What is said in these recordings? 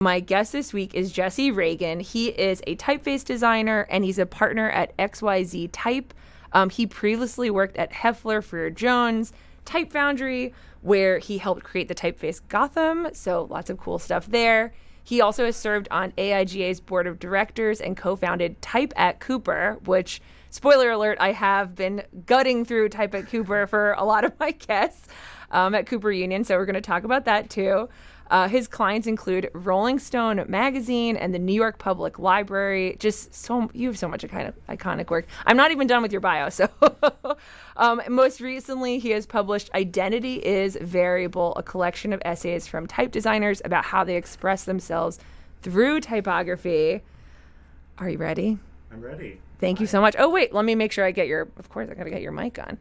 My guest this week is Jesse Ragan. He is a typeface designer, and he's a partner at XYZ Type. He previously worked at Heffler, Freer Jones, Type Foundry, where he helped create the typeface Gotham, so lots of cool stuff there. He also has served on AIGA's board of directors and co-founded Type at Cooper, which, spoiler alert, I have been gutting through Type at Cooper for a lot of my guests at Cooper Union, so we're going to talk about that too. His clients include Rolling Stone magazine and the New York Public Library. You have so much kind of iconic work. I'm not even done with your bio. So most recently, he has published Identity is Variable, a collection of essays from type designers about how they express themselves through typography. Are you ready? I'm ready. Thank you so much. Oh, wait, let me make sure I get of course, I got to get your mic on.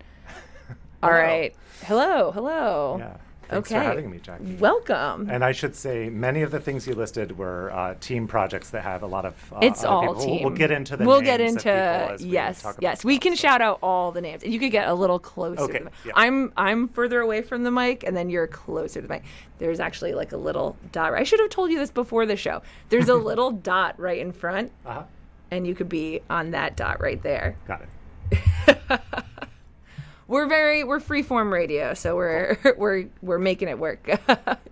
All right. Hello. Yeah. Thanks for having me, Jackie. Welcome. And I should say, many of the things you listed were team projects that have a lot of it's other all people. team. We'll get into the We'll names get of into people as we yes. talk about We can stuff. shout out all the names. You could get a little closer. Okay, To the mic. yeah. I'm further away from the mic, and then you're closer to the mic. There's actually like a little dot. I should have told you this before the show. There's a little dot right in front, and you could be on that dot right there. Got it. We're freeform radio, so we're making it work.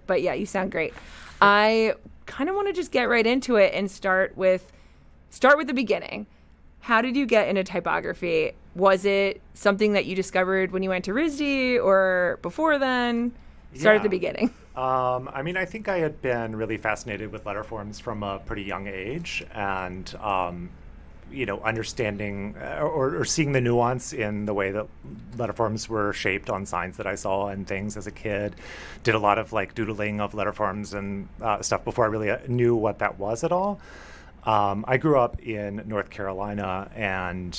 But yeah, you sound great. I kind of want to just get right into it and start with the beginning. How did you get into typography? Was it something that you discovered when you went to RISD or before then? Start at the beginning. I think I had been really fascinated with letterforms from a pretty young age, and understanding or seeing the nuance in the way that letterforms were shaped on signs that I saw and things as a kid. Did a lot of doodling of letterforms and stuff before I really knew what that was at all. I grew up in North Carolina, and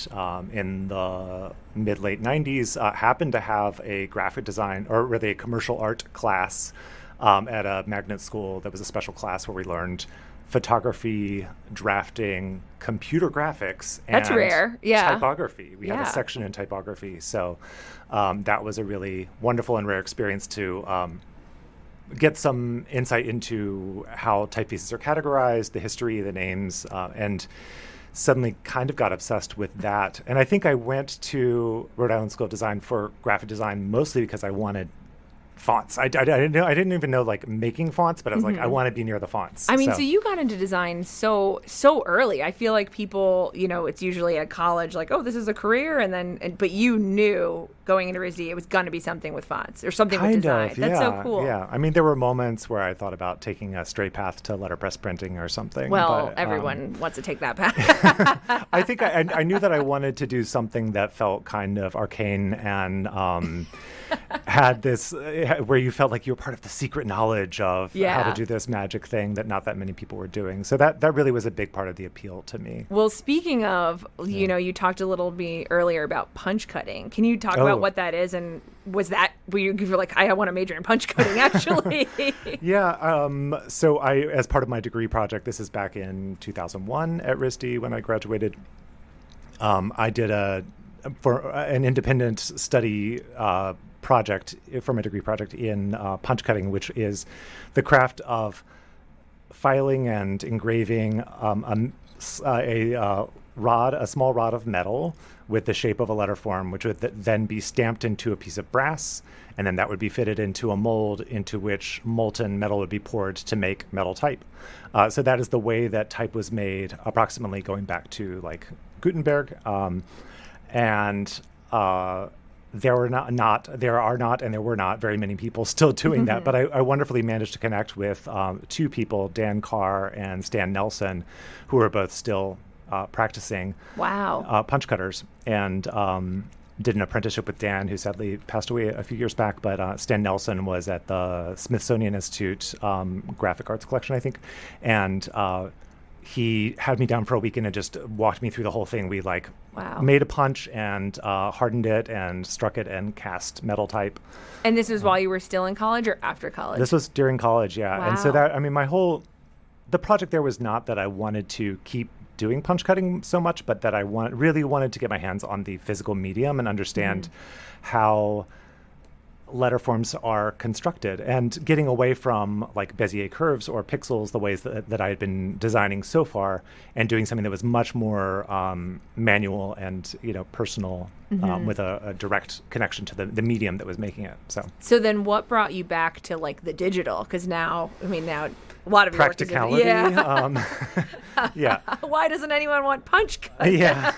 in the mid-late 90s happened to have a graphic design, or really a commercial art class at a magnet school that was a special class where we learned photography, drafting, computer graphics, and that's rare. Yeah. Typography. We had a section in typography. So that was a really wonderful and rare experience to get some insight into how typefaces are categorized, the history, the names, and suddenly kind of got obsessed with that. And I think I went to Rhode Island School of Design for graphic design mostly because I wanted fonts. I didn't even know making fonts, but I was I want to be near the fonts. So you got into design so early. I feel like people, it's usually at college, this is a career, but you knew going into RISD it was going to be something with fonts or something with design. That's so cool. Yeah, there were moments where I thought about taking a straight path to letterpress printing or something. Well, but, everyone wants to take that path. I think I knew that I wanted to do something that felt kind of arcane and had this where you felt like you were part of the secret knowledge of how to do this magic thing that not that many people were doing. So that really was a big part of the appeal to me. Well, speaking of, you talked a little bit earlier about punch cutting. Can you talk about what that is? And was that where you were like, I want to major in punch cutting, actually? Yeah. So as part of my degree project, this is back in 2001 at RISD when I graduated, I did for an independent study project for my degree project in punch cutting, which is the craft of filing and engraving a small rod of metal with the shape of a letter form, which would then be stamped into a piece of brass, and then that would be fitted into a mold into which molten metal would be poured to make metal type. So that is the way that type was made, approximately going back to Gutenberg, and there were not very many people still doing that, but I wonderfully managed to connect with two people, Dan Carr and Stan Nelson, who are both still practicing punch cutters, and did an apprenticeship with Dan, who sadly passed away a few years back, but Stan Nelson was at the Smithsonian Institute Graphic Arts Collection, I think, and he had me down for a weekend and just walked me through the whole thing. We made a punch and hardened it and struck it and cast metal type. And this was while you were still in college or after college? This was during college, yeah. Wow. And so the project there was not that I wanted to keep doing punch cutting so much, but that I really wanted to get my hands on the physical medium and understand how letter forms are constructed, and getting away from like Bezier curves or pixels, the ways that I had been designing so far, and doing something that was much more manual and personal, with a direct connection to the medium that was making it. So then what brought you back to like the digital? Because now a lot of your practicality. Work is Yeah. Why doesn't anyone want punch cut? Yeah.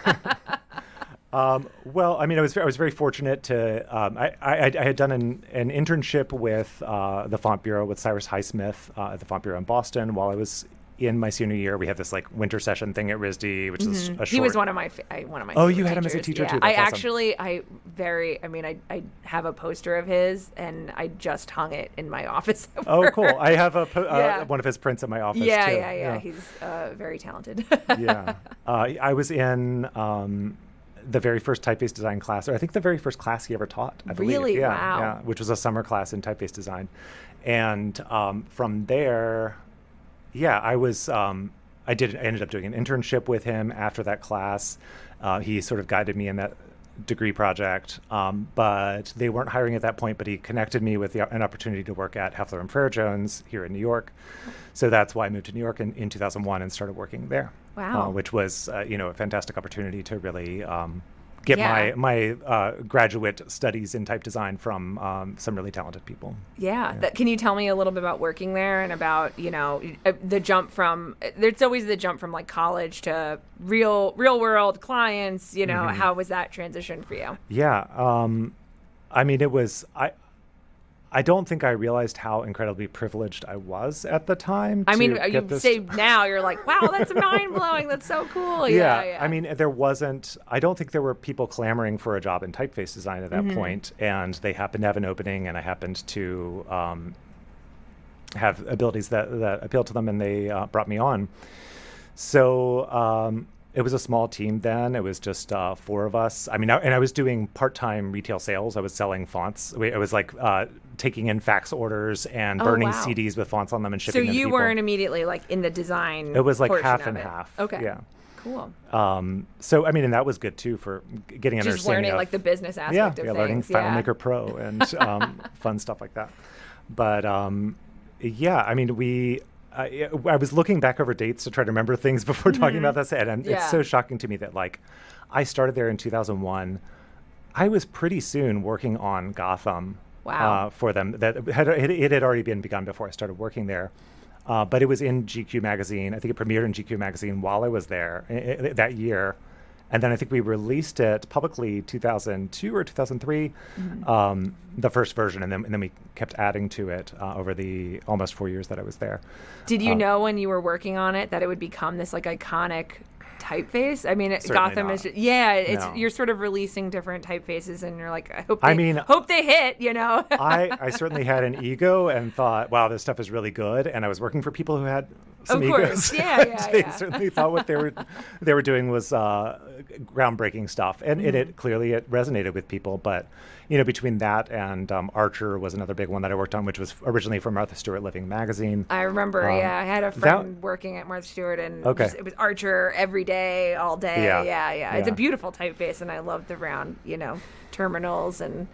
Well, I was very fortunate to. I had done an internship with the Font Bureau with Cyrus Highsmith at the Font Bureau in Boston while I was in my senior year. We had this like winter session thing at RISD, which is a short. He was one of my Oh, you had him as a teacher too. I That's actually, I have a poster of his, and I just hung it in my office. Oh, cool! I have one of his prints in my office. Yeah. He's very talented. Yeah, I was in the very first typeface design class, or I think the very first class he ever taught. I believe. Really? Yeah, Wow. Yeah, which was a summer class in typeface design, and from there. Yeah, I ended up doing an internship with him after that class. He sort of guided me in that degree project, but they weren't hiring at that point, but he connected me with an opportunity to work at Heffler and Frere Jones here in New York. So that's why I moved to New York in 2001 and started working there. Wow. Which was, a fantastic opportunity to really get my graduate studies in type design from some really talented people. Yeah. Can you tell me a little bit about working there and about, the jump from, there's always the jump from like college to real world clients, how was that transition for you? Yeah. It was, I don't think I realized how incredibly privileged I was at the time. You say now, you're like, wow, that's mind-blowing. That's so cool. Yeah. I don't think there were people clamoring for a job in typeface design at that point, and they happened to have an opening, and I happened to have abilities that appealed to them, and they brought me on. So it was a small team then. It was just 4 of us. And I was doing part-time retail sales. I was selling fonts. I was like taking in fax orders and burning CDs with fonts on them and shipping them to people. So you weren't immediately like in the design. It was like half and half. Okay. Yeah. Cool. And that was good too for getting an just understanding learning like the business aspect of things. Learning FileMaker Pro and fun stuff like that. But I was looking back over dates to try to remember things before talking about this, and it's so shocking to me that like I started there in 2001. I was pretty soon working on Gotham for them. That it had already been begun before I started working there, but it was in GQ magazine. I think it premiered in GQ magazine while I was there that year. And then I think we released it publicly 2002 or 2003, the first version, and then we kept adding to it over the almost 4 years that I was there. Did you know when you were working on it that it would become this like iconic typeface? Gotham not. It's you're sort of releasing different typefaces, and you're like, hope they hit. I certainly had an ego and thought, wow, this stuff is really good, and I was working for people who had some egos. They certainly thought what they were doing was groundbreaking stuff, and it clearly resonated with people. But between that and Archer was another big one that I worked on, which was originally from Martha Stewart Living magazine. I remember. I had a friend working at Martha Stewart, and it was Archer every day, all day. Yeah. It's a beautiful typeface, and I love the round, terminals and.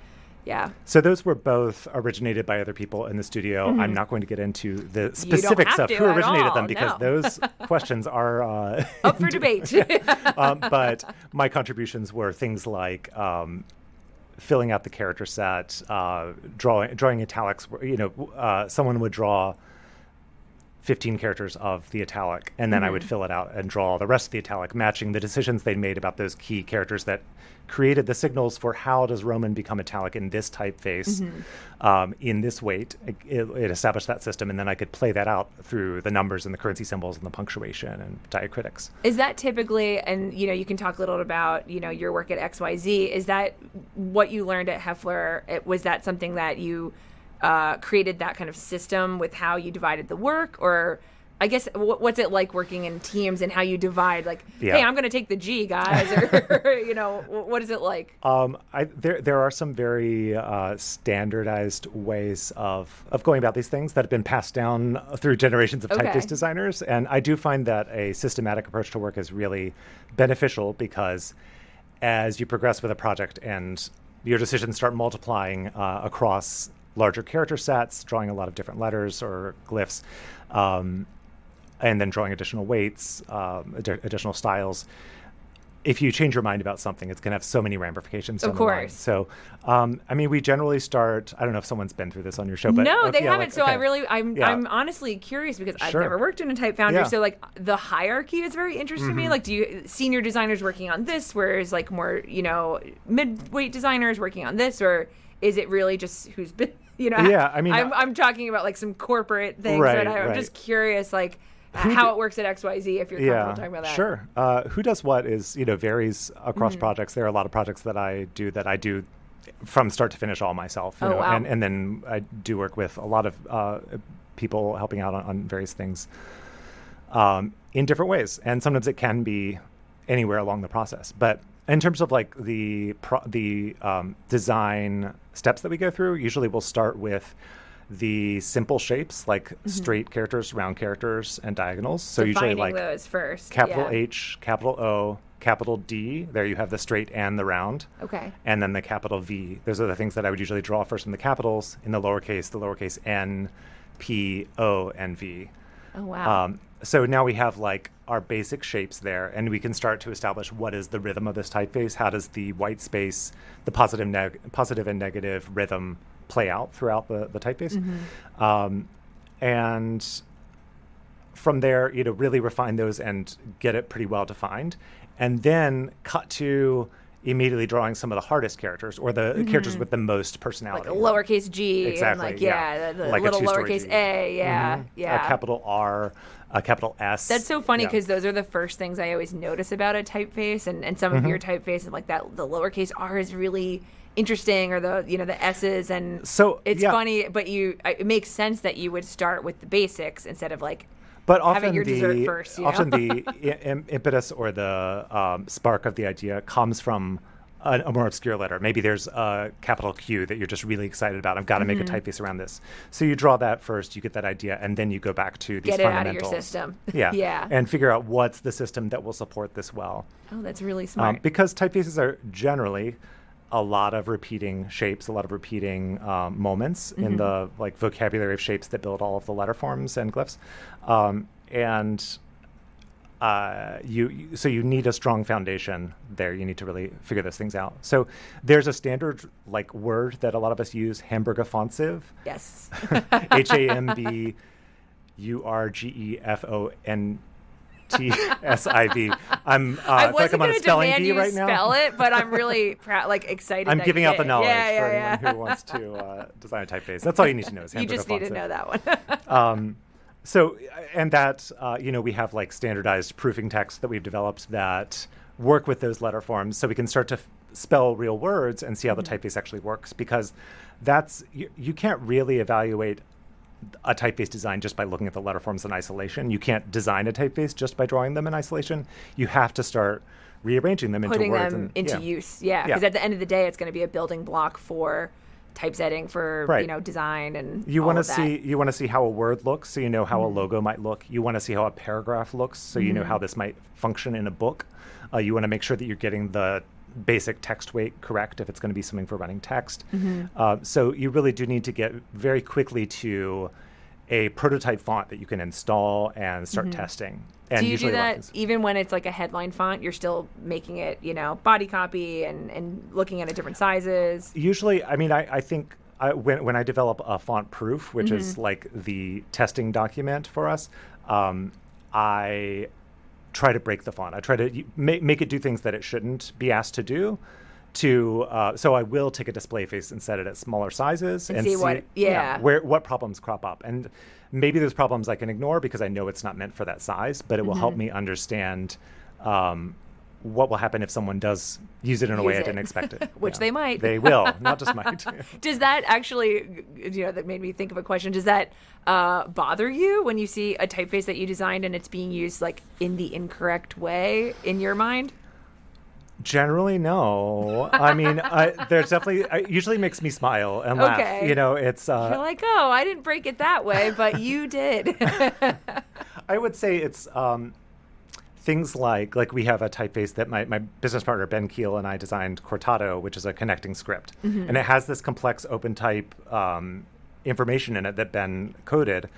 Yeah. So those were both originated by other people in the studio. I'm not going to get into the specifics of who originated them because those questions are up for debate. But my contributions were things like filling out the character set, drawing italics. Someone would draw 15 characters of the italic, and then I would fill it out and draw the rest of the italic, matching the decisions they made about those key characters that created the signals for how does Roman become italic in this typeface, in this weight. It established that system, and then I could play that out through the numbers and the currency symbols and the punctuation and diacritics. Is that typically, and you can talk a little about your work at XYZ, is that what you learned at Heffler? Was that something that you created that kind of system with how you divided the work? Or I guess what's it like working in teams and how you divide, hey, I'm going to take the G, guys, or what is it like? There are some very standardized ways of going about these things that have been passed down through generations of typeface designers, and I do find that a systematic approach to work is really beneficial because as you progress with a project and your decisions start multiplying across larger character sets, drawing a lot of different letters or glyphs, and then drawing additional weights, additional styles. If you change your mind about something, it's going to have so many ramifications. Of course. So, I mean, we generally start. I don't know if someone's been through this on your show, but no, they haven't. So I'm honestly curious because I've never worked in a type foundry. So like the hierarchy is very interesting to me. Like, do you senior designers working on this, whereas like more mid-weight designers working on this, or is it really just who's been Yeah, I mean, I'm talking about like some corporate things. Right, but I'm just curious, like. How it works at XYZ, if you're comfortable talking about that. Sure. Who does what is, varies across projects. There are a lot of projects that I do from start to finish all myself. Wow. And then I do work with a lot of people helping out on various things in different ways. And sometimes it can be anywhere along the process. But in terms of like the design steps that we go through, usually we'll start with the simple shapes like straight characters, round characters, and diagonals. So defining usually like those first. Capital H, capital O, capital D. There you have the straight and the round. Okay. And then the capital V. Those are the things that I would usually draw first in the capitals. In the lowercase N, P, O, and V. Oh, wow. So now we have like our basic shapes there, and we can start to establish what is the rhythm of this typeface. How does the white space, the positive and negative rhythm play out throughout the typeface? And from there, really refine those and get it pretty well defined. And then cut to immediately drawing some of the hardest characters or the characters with the most personality. Like a lowercase G. Exactly. And the like little a lowercase G. A. Yeah. A capital R, a capital S. That's so funny because those are the first things I always notice about a typeface, and some of your typeface, and like that, the lowercase R is really interesting, or the S's, and so it's funny, but it makes sense that you would start with the basics instead of like but often having your dessert first. Often the impetus or the spark of the idea comes from a more obscure letter. Maybe there's a capital Q that you're just really excited about. I've got to make a typeface around this. So you draw that first, you get that idea, and then you go back to these fundamentals. Get it out of your system. Yeah. And figure out what's the system that will support this well. Oh, that's really smart. Because typefaces are generally a lot of repeating shapes, a lot of repeating moments in the like vocabulary of shapes that build all of the letter forms and glyphs, so you need a strong foundation there. You need to really figure those things out. So there's a standard like word that a lot of us use, hamburgerfonsive. Yes. HAMBURGEFONTSIV. I wasn't on a spelling bee right now. Spell it, but I'm really proud, excited. I'm giving out the knowledge for anyone who wants to design a typeface. That's all you need to know. Is you just need to know that one. So, and that, we have like standardized proofing texts that we've developed that work with those letter forms, so we can start to spell real words and see how the typeface actually works. Because you can't really evaluate a typeface design just by looking at the letter forms in isolation. You can't design a typeface just by drawing them in isolation. You have to start rearranging them into words. Putting them into use, because at the end of the day, it's going to be a building block for typesetting, for design, and you want to see how a word looks, so you know how a logo might look. You want to see how a paragraph looks, so you know how this might function in a book. You want to make sure that you're getting the basic text weight correct if it's going to be something for running text. So you really do need to get very quickly to a prototype font that you can install and start testing. And do you do that even when it's like a headline font? You're still making it, body copy and looking at it different sizes? Usually, I mean, I think when I develop a font proof, which is like the testing document for us, I try to break the font. I try to make it do things that it shouldn't be asked to do. So I will take a display face and set it at smaller sizes and see what problems crop up. And maybe there's problems I can ignore because I know it's not meant for that size, but it will help me understand what will happen if someone does use it in a way I didn't expect it. Which they might. They will, not just might. Does that actually, that made me think of a question. Does that bother you when you see a typeface that you designed and it's being used like in the incorrect way in your mind? Generally, no. I mean, there's definitely, it usually makes me smile and laugh. It's you're like, oh, I didn't break it that way, but you did. I would say it's things like we have a typeface that my business partner Ben Keel and I designed, Cortado, which is a connecting script, and it has this complex open type information in it that Ben coded,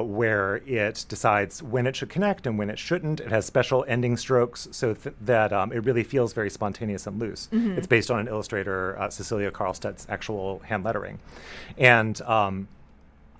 where it decides when it should connect and when it shouldn't. It has special ending strokes so that it really feels very spontaneous and loose. It's based on an illustrator, Cecilia Karlstedt's actual hand lettering, and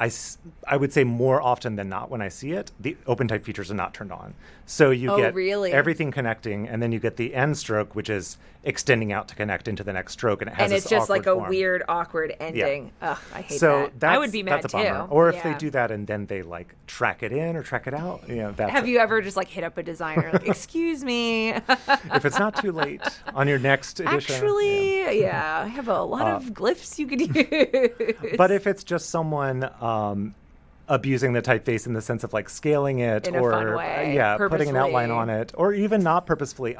I would say more often than not when I see it, the open type features are not turned on. So you get everything connecting, and then you get the end stroke, which is extending out to connect into the next stroke, and it has and it's this just like a form. Weird, awkward ending. Ugh, I hate so that. I would be mad that's too. a bummer. Or if they do that and then they like track it in or track it out, Have you ever just like hit up a designer like, excuse me? If it's not too late on your next edition. Actually, I have a lot of glyphs you could use. But if it's just someone abusing the typeface in the sense of like scaling it in a fun way, putting an outline on it, or even not purposefully.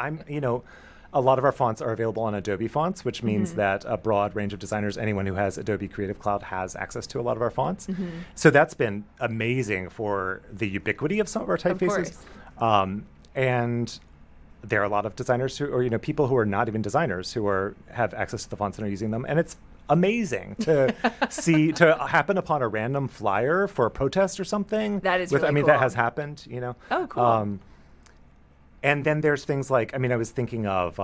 A lot of our fonts are available on Adobe fonts, which means that a broad range of designers, anyone who has Adobe Creative Cloud, has access to a lot of our fonts. So that's been amazing for the ubiquity of some of our typefaces. And there are a lot of designers or people who are not even designers who have access to the fonts and are using them, and it's amazing to to happen upon a random flyer for a protest or something. That is really cool. That has happened, Oh, cool. And then there's things like, I was thinking of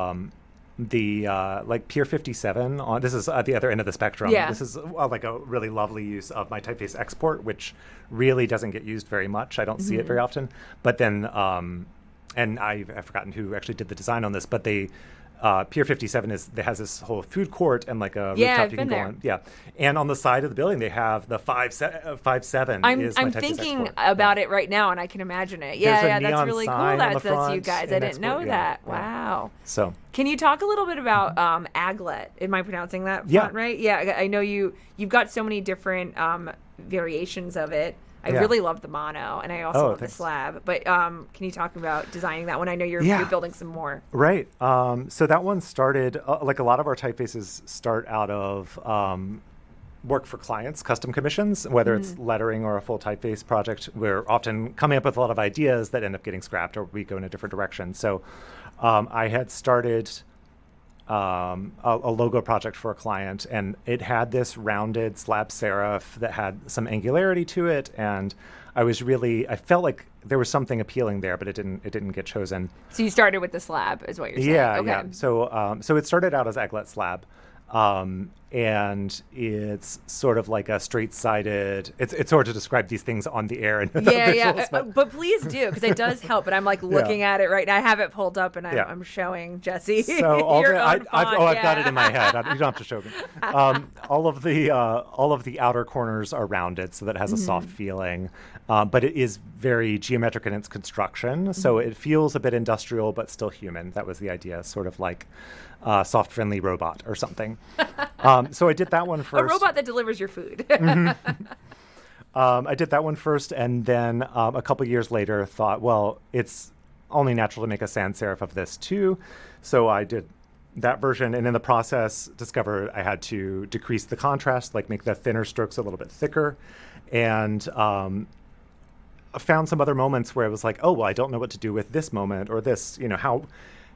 the like Pier 57 on, this is at the other end of the spectrum. Yeah. This is like a really lovely use of my typeface export, which really doesn't get used very much. I don't see it very often. But then, and I've forgotten who actually did the design on this, but Pier 57 has this whole food court and like a rooftop I've you been can go there. on. Yeah, and on the side of the building they have the 5-7. I'm thinking about it right now, and I can imagine it. Yeah, that's really cool. That's you guys. I didn't know that. Yeah. Wow. So, can you talk a little bit about Aglet? Am I pronouncing that font right? Yeah, I know you've got so many different variations of it. I really love the mono, and I also love the slab. But can you talk about designing that one? I know you're building some more. Right. So that one started, like a lot of our typefaces start out of work for clients, custom commissions, whether it's lettering or a full typeface project. We're often coming up with a lot of ideas that end up getting scrapped, or we go in a different direction. So I had started a logo project for a client, and it had this rounded slab serif that had some angularity to it, and I felt like there was something appealing there, but it didn't get chosen. So you started with the slab, is what you're saying? Yeah. So it started out as Aglet slab, and it's sort of like a straight-sided. It's hard to describe these things on the air. And but please do, because it does help. But I'm like looking at it right now. I have it pulled up, and I'm showing Jesse. So I've got it in my head. You don't have to show me. All of the outer corners are rounded, so that it has a soft feeling. But it is very geometric in its construction, so it feels a bit industrial, but still human. That was the idea, sort of like soft, friendly robot or something. So I did that one first. A robot that delivers your food. I did that one first, and then a couple years later thought, well, it's only natural to make a sans serif of this too. So I did that version, and in the process discovered I had to decrease the contrast, like make the thinner strokes a little bit thicker, and found some other moments where I was like, oh, well, I don't know what to do with this moment or this,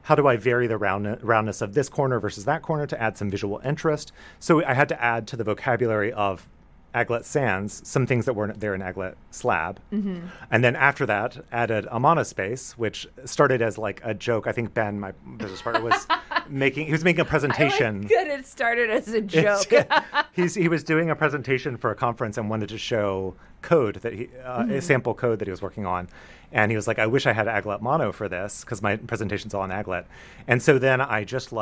how do I vary the roundness of this corner versus that corner to add some visual interest? So I had to add to the vocabulary of Aglet sans some things that weren't there in Aglet slab. And then after that, added a monospace, which started as like a joke. I think Ben, my business partner, was making a presentation. I like that it started as a joke. He was doing a presentation for a conference and wanted to show code that a sample code that he was working on. And he was like, I wish I had Aglet mono for this, because my presentation's all in Aglet. And so then I just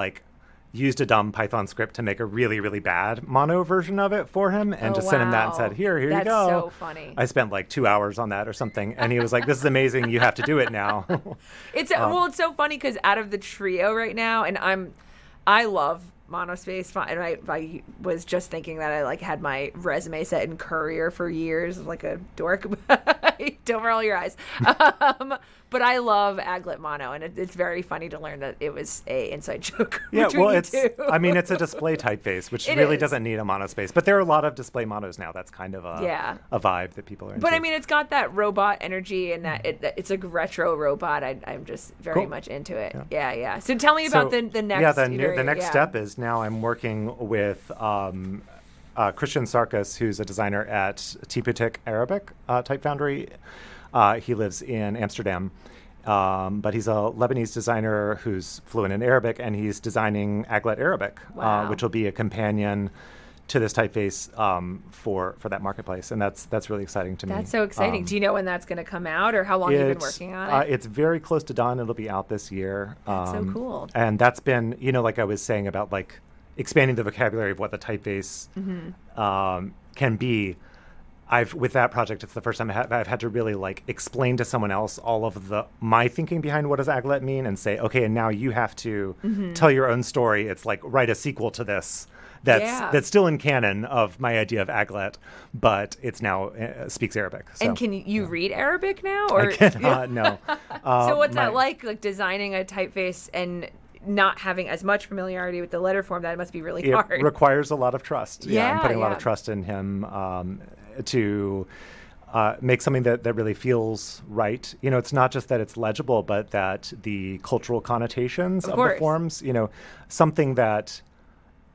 used a dumb Python script to make a really, really bad mono version of it for him, and sent him that and said, here you go. That's so funny. I spent 2 hours on that or something. And he was like, this is amazing. You have to do it now. It's so funny because out of the trio right now, and I love monospace font, and I was just thinking that I like had my resume set in Courier for years, like a dork. Don't roll your eyes. But I love Aglet Mono, and it's very funny to learn that it was a inside joke. Yeah, well, it's a display typeface, which really doesn't need a monospace. But there are a lot of display monos now. That's kind of a vibe that people are into. But I mean, it's got that robot energy, and that it's a retro robot. I'm just very much into it. Yeah. So tell me about the next. Yeah, the next step is now I'm working with Christian Sarkis, who's a designer at Aglet Arabic Type Foundry. He lives in Amsterdam, but he's a Lebanese designer who's fluent in Arabic, and he's designing Aglet Arabic, which will be a companion to this typeface for that marketplace, and that's really exciting to me. That's so exciting. Do you know when that's going to come out, or how long you've been working on it? It's very close to done. It'll be out this year. That's so cool. And that's been, like I was saying about like expanding the vocabulary of what the typeface can be. With that project, it's the first time I've had to really like explain to someone else all of my thinking behind what does Aglet mean, and say, okay, and now you have to tell your own story. It's like write a sequel to this that's still in canon of my idea of Aglet, but it's now speaks Arabic. So, and can you read Arabic now? Or I cannot, no. So what's that like designing a typeface and not having as much familiarity with the letter form? That must be really hard. It requires a lot of trust. I'm putting a lot of trust in him to make something that really feels right. It's not just that it's legible, but that the cultural connotations of the forms, something that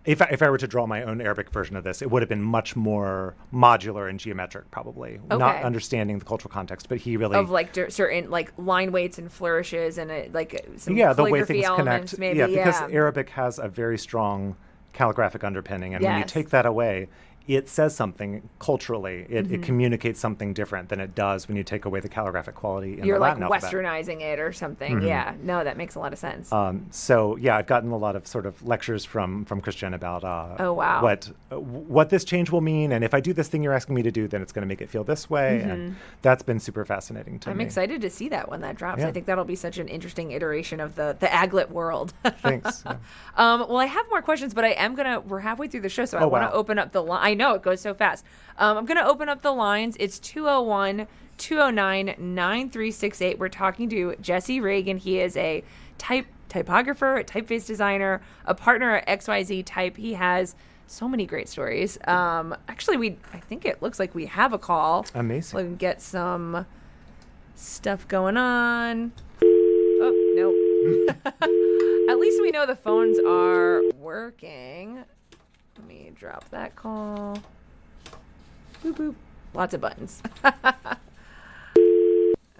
if I were to draw my own Arabic version of this, it would have been much more modular and geometric, probably. Okay. Not understanding the cultural context, but he really... Of certain line weights and flourishes and some the way things connect. Maybe. Because Arabic has a very strong calligraphic underpinning, and when you take that away, it says something culturally. It communicates something different than it does when you take away the calligraphic quality in the Latin alphabet. Westernizing it or something. Yeah, no, that makes a lot of sense. I've gotten a lot of sort of lectures from Christian about what this change will mean, and if I do this thing you're asking me to do, then it's going to make it feel this way, and that's been super fascinating to me. I'm excited to see that when that drops. I think that'll be such an interesting iteration of the Aglet world. Thanks. Yeah. Well, I have more questions, but we're halfway through the show, so I want to open up the line. I know it goes so fast. I'm going to open up the lines. It's 201-209-9368. We're talking to Jesse Ragan. He is a typographer, a typeface designer, a partner at XYZ Type. He has so many great stories. Actually, I think it looks like we have a call. Amazing. So we can get some stuff going on. Oh, no. At least we know the phones are working. Let me drop that call. Boop, boop. Lots of buttons.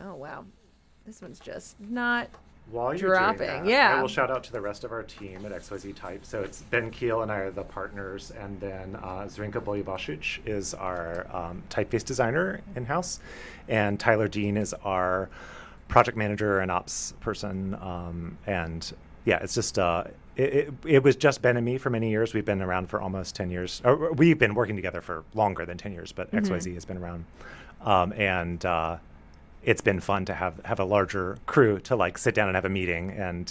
Oh, wow. This one's just not dropping. I will shout out to the rest of our team at XYZ Type. So it's Ben Keel and I are the partners, and then Zrinka Boljubasic is our typeface designer in-house, and Tyler Dean is our project manager and ops person. It's just... It was just Ben and me for many years. We've been around for almost 10 years. We've been working together for longer than 10 years, but XYZ has been around. It's been fun to have a larger crew to sit down and have a meeting and,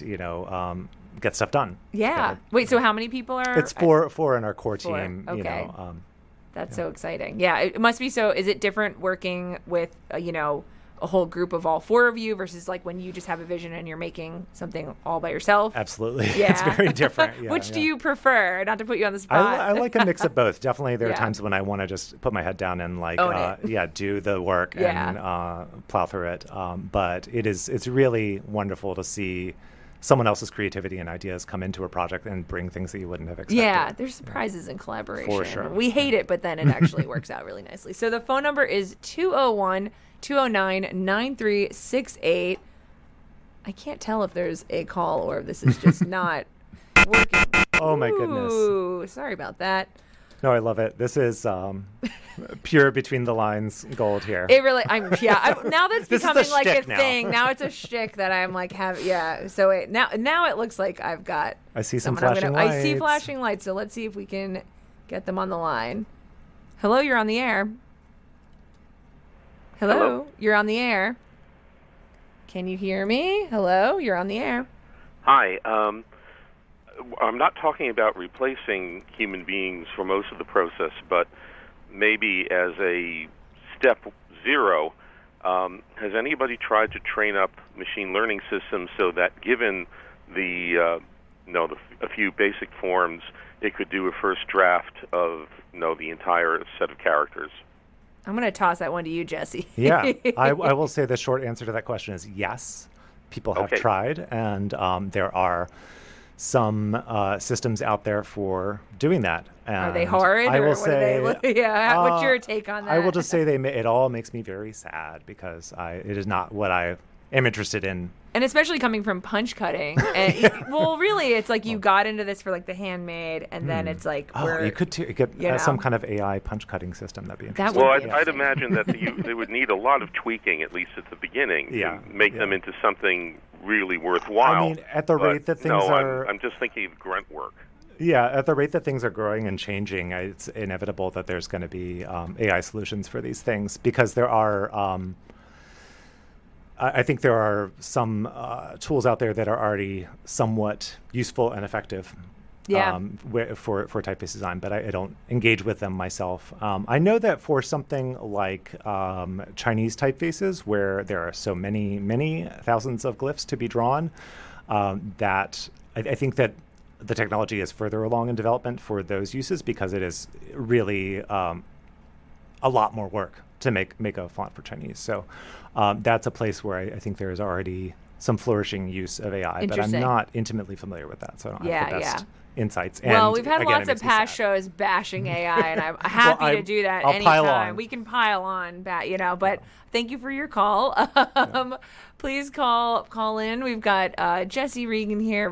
get stuff done. Yeah. Together. Wait, so how many people are? It's four in our core team. Okay. That's so exciting. Yeah, it must be so. Is it different working with, a whole group of all four of you versus when you just have a vision and you're making something all by yourself? Absolutely. Yeah. It's very different. Yeah, Which do you prefer? Not to put you on the spot. I like a mix of both. Definitely there are times when I want to just put my head down and do the work and plow through it. But it's really wonderful to see someone else's creativity and ideas come into a project and bring things that you wouldn't have expected. Yeah, there's surprises in collaboration. For sure. We hate it, but then it actually works out really nicely. So the phone number is 201-209-9368. I can't tell if there's a call or if this is just not working. Oh, my goodness. Ooh, sorry about that. No, I love it. This is pure between the lines gold here. It really, now that's becoming like a thing. Now it's a shtick that I'm So now it looks like I've got. I see some flashing lights. I see flashing lights. So let's see if we can get them on the line. Hello, you're on the air. Hello, you're on the air. Can you hear me? Hello, you're on the air. Hi. I'm not talking about replacing human beings for most of the process, but maybe as a step zero, has anybody tried to train up machine learning systems so that given a few basic forms, it could do a first draft of the entire set of characters? I'm going to toss that one to you, Jesse. Yeah, I will say the short answer to that question is yes. People have tried, and there are some systems out there for doing that. And are they hard? I will what's your take on that? I will just say it all makes me very sad because it is not what I am interested in. And especially coming from punch cutting. And well, really, it's like you got into this for like the handmade, and then it's like you could get some kind of AI punch cutting system. That'd be interesting. I'd imagine that they would need a lot of tweaking, at least at the beginning, to make them into something really worthwhile. I mean, at the rate that things are... I'm just thinking of grunt work. Yeah, at the rate that things are growing and changing, it's inevitable that there's going to be AI solutions for these things, because there are... I think there are some tools out there that are already somewhat useful and effective for typeface design, but I don't engage with them myself. I know that for something like Chinese typefaces, where there are so many thousands of glyphs to be drawn, that I think that the technology is further along in development for those uses, because it is really a lot more work to make a font for Chinese. So that's a place where I think there is already some flourishing use of AI, but I'm not intimately familiar with that, so I don't have the best insights. Well, we've had lots of past shows bashing AI, and I'm happy to do that anytime. We can pile on, but thank you for your call. Please call in. We've got Jesse Ragan here,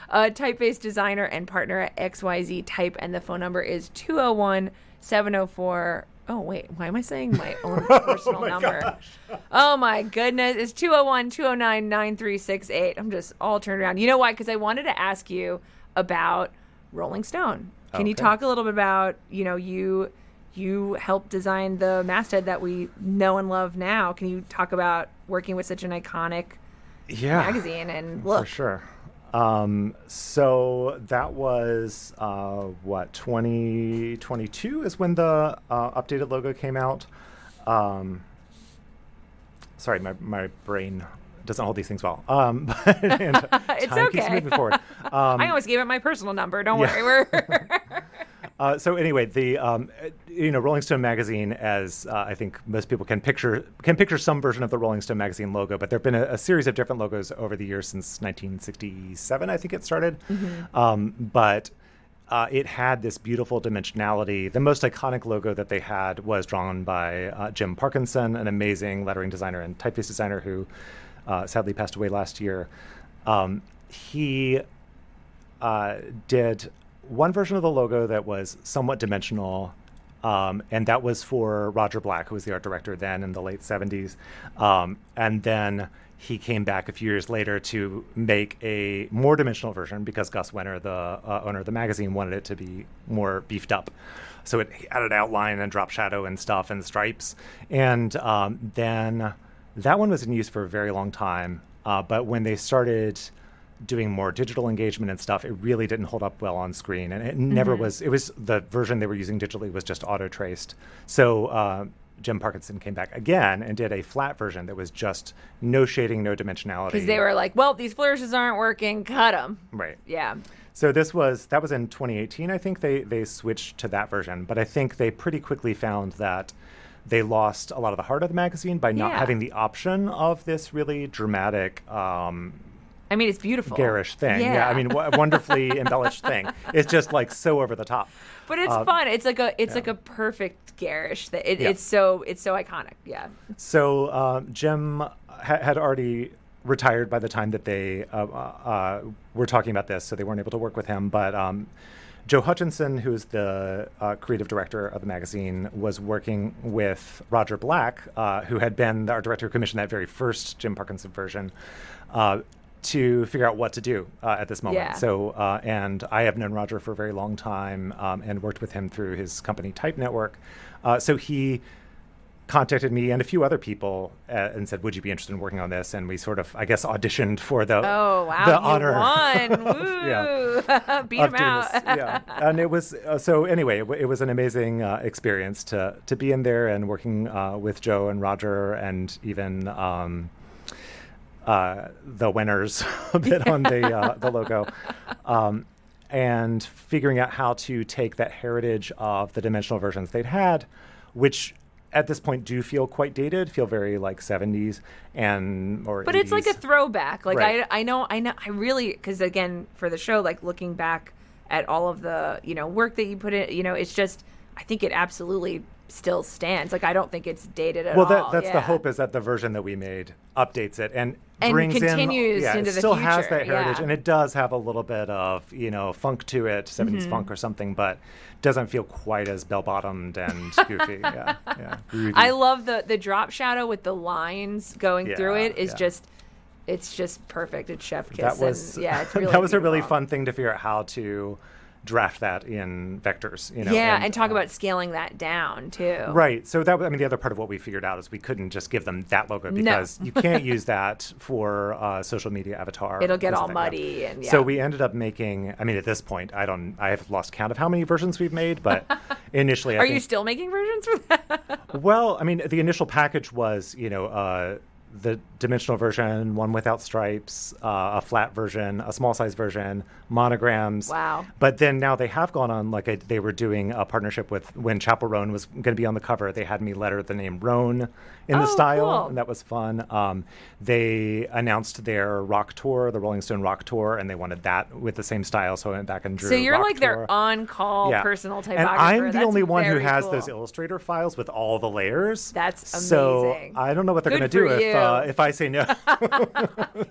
typeface designer and partner at XYZ Type, and the phone number is 201-704. Oh, wait, why am I saying my own personal number? Gosh. Oh, my goodness. It's 201-209-9368. I'm just all turned around. You know why? Because I wanted to ask you about Rolling Stone. Can you talk a little bit about, you helped design the masthead that we know and love now. Can you talk about working with such an iconic magazine and look? For sure. So that was 2022 is when the updated logo came out. Sorry, my brain doesn't hold these things well. But it's okay. Keeps moving forward. I always gave it my personal number. Don't worry. So anyway, the Rolling Stone magazine, as I think most people can picture some version of the Rolling Stone magazine logo, but there have been a series of different logos over the years since 1967, I think it started. Mm-hmm. But it had this beautiful dimensionality. The most iconic logo that they had was drawn by Jim Parkinson, an amazing lettering designer and typeface designer who sadly passed away last year. He did one version of the logo that was somewhat dimensional, and that was for Roger Black, who was the art director then in the late 70s. And then he came back a few years later to make a more dimensional version because Gus Wenner, the owner of the magazine, wanted it to be more beefed up. So it added outline and drop shadow and stuff and stripes. And then that one was in use for a very long time. But when they started doing more digital engagement and stuff, it really didn't hold up well on screen. And it never was, it was the version they were using digitally was just auto-traced. So Jim Parkinson came back again and did a flat version that was just no shading, no dimensionality. Because they were like, well, these flourishes aren't working, cut them. Right. Yeah. So that was in 2018, I think they switched to that version. But I think they pretty quickly found that they lost a lot of the heart of the magazine by not having the option of this really dramatic I mean, it's beautiful. Garish thing. Yeah, I mean, wonderfully embellished thing. It's just like so over the top. But it's fun. It's like a perfect garish. It's so iconic. Yeah. So Jim had already retired by the time that they were talking about this, so they weren't able to work with him. But Joe Hutchinson, who's the creative director of the magazine, was working with Roger Black, who had been the art director who commissioned that very first Jim Parkinson version, to figure out what to do at this moment. Yeah. So, and I have known Roger for a very long time and worked with him through his company Type Network. So he contacted me and a few other people and said, would you be interested in working on this? And we sort of, I guess, auditioned for the honor. Won. Woo! Beat him out. And it was, so anyway, it was an amazing experience to be in there and working with Joe and Roger and even the winners a bit on the logo. And figuring out how to take that heritage of the dimensional versions they'd had, which at this point do feel quite dated, feel very like 70s or but 80s. It's like a throwback. Like right. I know, I really, because again, for the show, like looking back at all of the, work that you put in, it's just, I think it absolutely still stands. Like I don't think it's dated at all. Well, that's the hope, is that the version that we made updates it and brings continues in, into it the still future. Has that heritage, yeah. and it does have a little bit of funk to it, 70s funk or something, but doesn't feel quite as bell-bottomed and goofy. Groovy. I love the drop shadow with the lines going through it. It's just perfect. It's chef kiss. That was it's really that was beautiful. a really fun thing to figure out how to draft that in vectors. And talk about scaling that down too. Right. So that, the other part of what we figured out is we couldn't just give them that logo because you can't use that for social media avatar. It'll get all muddy and So we ended up making. At this point, I have lost count of how many versions we've made, but initially, Are you still making versions for that? Well, the initial package was, the dimensional version, one without stripes, a flat version, a small size version, monograms. Wow. But then now they have gone on, they were doing a partnership with, when Chapel Roan was going to be on the cover, they had me letter the name Roan in the style, cool. and that was fun. They announced their rock tour, the Rolling Stone rock tour, and they wanted that with the same style, so I went back and drew So you're rock like tour. their on-call personal typographer. And I'm the That's only one who very has cool. those Illustrator files with all the layers. That's amazing. So I don't know what they're going to do if I say no.